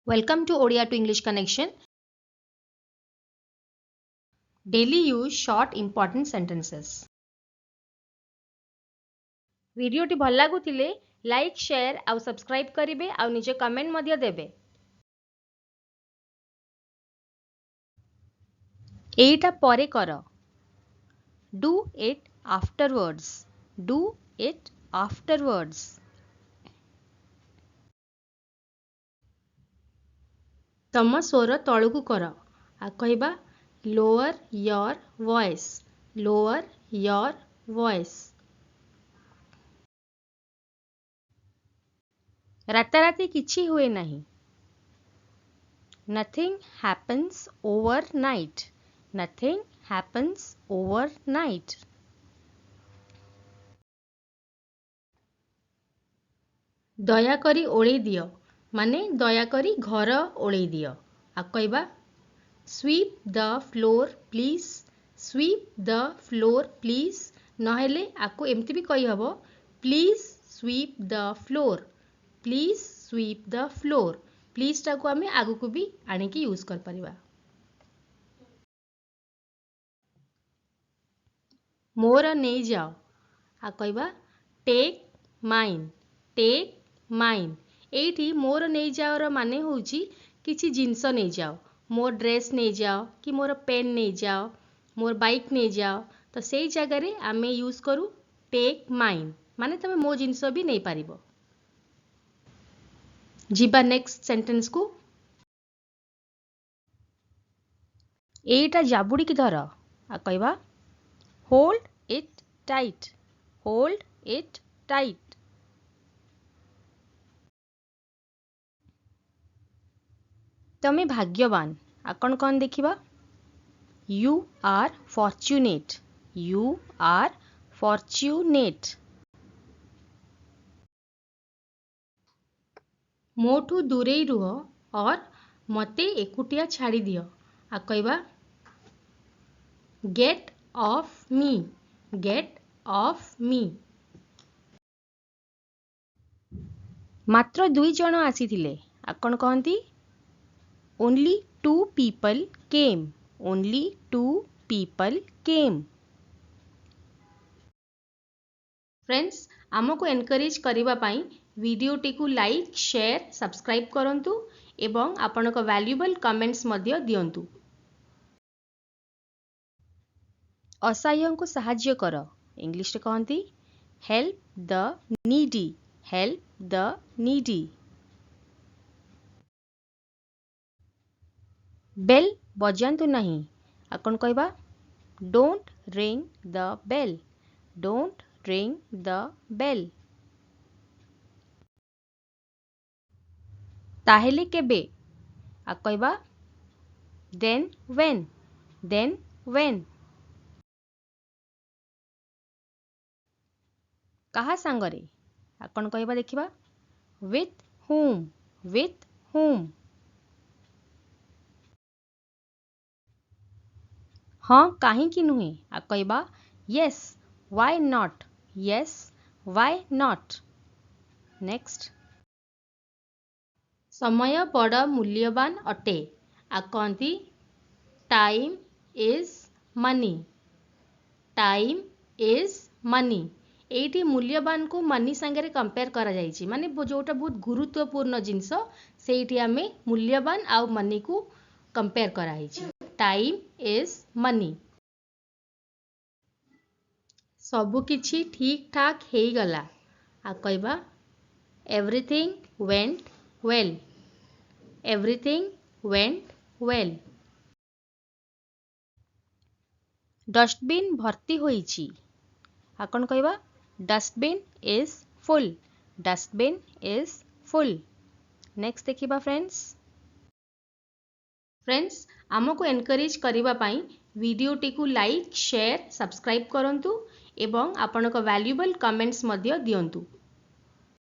Welcome to Odia to English Connection. Daily use short important sentences. Video T भल लागुथिले like share आउ subscribe करिवे आउ निजे comment मध्य देबे. एटा परे कर. Do it afterwards. Do it afterwards. तम स्वर तळुकु कर. आ कहबा lower your voice. Lower your voice. राताराती किछि हुए नहीं. Nothing happens overnight. Nothing happens overnight. दयाकरी ओळेई दियो माने दयाकरी घर ओळेई दियो. आ कहबा sweep the floor please. Sweep the floor please. नहेले आको एमती भी कही हबो please sweep the floor. Please sweep the floor. Please टाको आमे आगु को भी आने की यूज कर परिबा. मोर नहीं जाओ. आ कहबा take mine. Take mine. एठी मोर नहीं जाओ रो माने होउची किछि जिंस नहीं जाओ. मोर ड्रेस नहीं जाओ कि मोर पेन नहीं जाओ मोर बाइक नहीं जाओ तो सेई जगह रे आमे यूज करू टेक माइन माने तमे मो जिंस भी नहीं पारिबो. जीबा नेक्स्ट सेंटेंस को. एटा जाबुड़ी की धर. आ कहबा hold it tight. Hold it tight. तमे भाग्यवान. आकन कौन देखिबा you are fortunate. You are fortunate. मोठू दूरेई रुह और मते एकुटिया छाड़ी दियो. आ कहबा get off me. Get off me. मात्र 2 जण आसीथिले. आकन कहंती Only 2 people came. Only 2 people came. Friends आमको एनकरेज करिबा पई वीडियो टी को लाइक शेयर सब्सक्राइब करंतु एवं आपनक वैल्यूएबल कमेंट्स मध्य दियंतु. असहाय को सहाय्य कर. इंग्लिश रे कहंती help the needy. Help the needy. Bell बजांतु नहीं. आकन कहबा don't ring the bell. Don't ring the bell. ताहेले केबे. आ कहबा देन व्हेन. Then when. कहा सांगरे. आकन कहबा देखिबा विथ whom. With whom. हाँ काहे की नुहे. आ कहबा yes why not. yes why not. Next समय बड़ मूल्यवान अटे. आ कहती time is money. Time is money. एठी मूल्यवान को मनी संगे कंपेयर करा जायछि माने जोटा बहुत गुरुत्वपूर्ण जिंस सेठी आमे मूल्यवान आउ मनी को कंपेयर करा हिछि. Time is money. सबु किछि ठीक ठाक हेई गला. आ कहबा everything went well. Everything went well. Dustbin भर्ती होईछि. आकन कहबा dustbin is full. Dustbin is full. Next देखिबा फ्रेंड्स. फ्रेंड्स आमको एनकरेज करिबा पई वीडियो टी को लाइक शेयर सब्सक्राइब करंतु एवं आपनक वैल्यूएबल कमेंट्स मध्य दियंतु.